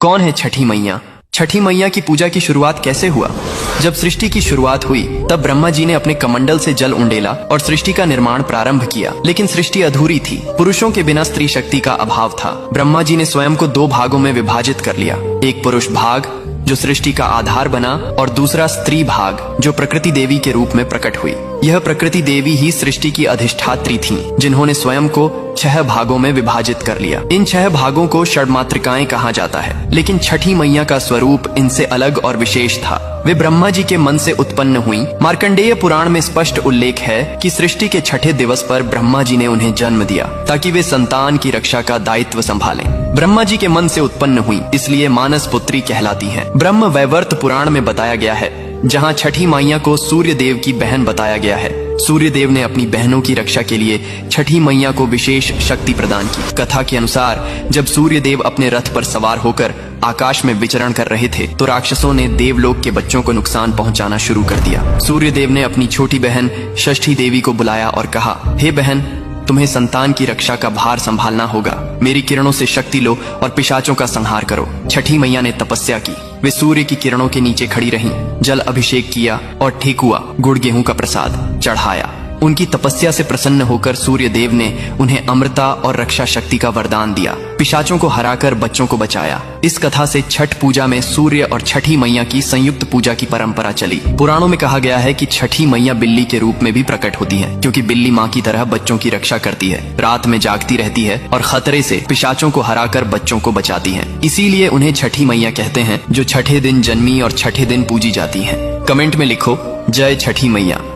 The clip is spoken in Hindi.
कौन है छठी मैया? छठी मैया की पूजा की शुरुआत कैसे हुआ? जब सृष्टि की शुरुआत हुई तब ब्रह्मा जी ने अपने कमंडल से जल उंडेला और सृष्टि का निर्माण प्रारंभ किया, लेकिन सृष्टि अधूरी थी। पुरुषों के बिना स्त्री शक्ति का अभाव था। ब्रह्मा जी ने स्वयं को दो भागों में विभाजित कर लिया, एक पुरुष भाग जो सृष्टि का आधार बना और दूसरा स्त्री भाग जो प्रकृति देवी के रूप में प्रकट हुई। यह प्रकृति देवी ही सृष्टि की अधिष्ठात्री थीं, जिन्होंने स्वयं को 6 भागों में विभाजित कर लिया। इन 6 भागों को षड्मातृकाएं कहा जाता है, लेकिन छठी मैया का स्वरूप इनसे अलग और विशेष था। वे ब्रह्मा जी के मन से उत्पन्न हुई। मार्कंडेय पुराण में स्पष्ट उल्लेख है कि सृष्टि के छठे दिवस पर ब्रह्मा जी ने उन्हें जन्म दिया ताकि वे संतान की रक्षा का दायित्व संभालें। ब्रह्मा जी के मन से उत्पन्न हुई, इसलिए मानस पुत्री कहलाती हैं। ब्रह्म वैवर्त पुराण में बताया गया है, जहाँ छठी मैया को सूर्य देव की बहन बताया गया है। सूर्य देव ने अपनी बहनों की रक्षा के लिए छठी मैया को विशेष शक्ति प्रदान की। कथा के अनुसार जब सूर्य देव अपने रथ पर सवार होकर आकाश में विचरण कर रहे थे तो राक्षसों ने देवलोक के बच्चों को नुकसान पहुंचाना शुरू कर दिया। सूर्य देव ने अपनी छोटी बहन षष्ठी देवी को बुलाया और कहा, हे बहन, तुम्हें संतान की रक्षा का भार संभालना होगा। मेरी किरणों से शक्ति लो और पिशाचों का संहार करो। छठी मैया ने तपस्या की। वे सूर्य की किरणों के नीचे खड़ी रहीं, जल अभिषेक किया और ठेकुआ गुड़ गेहूं का प्रसाद चढ़ाया। उनकी तपस्या से प्रसन्न होकर सूर्य देव ने उन्हें अमृता और रक्षा शक्ति का वरदान दिया। पिशाचों को हराकर बच्चों को बचाया। इस कथा से छठ पूजा में सूर्य और छठी मैया की संयुक्त पूजा की परंपरा चली। पुराणों में कहा गया है कि छठी मैया बिल्ली के रूप में भी प्रकट होती है, क्योंकि बिल्ली माँ की तरह बच्चों की रक्षा करती है, रात में जागती रहती है और खतरे से पिशाचों को हराकर बच्चों को बचाती है। इसीलिए उन्हें छठी मैया कहते हैं, जो छठे दिन जन्मी और छठे दिन पूजी जाती है। कमेंट में लिखो, जय छठी मैया।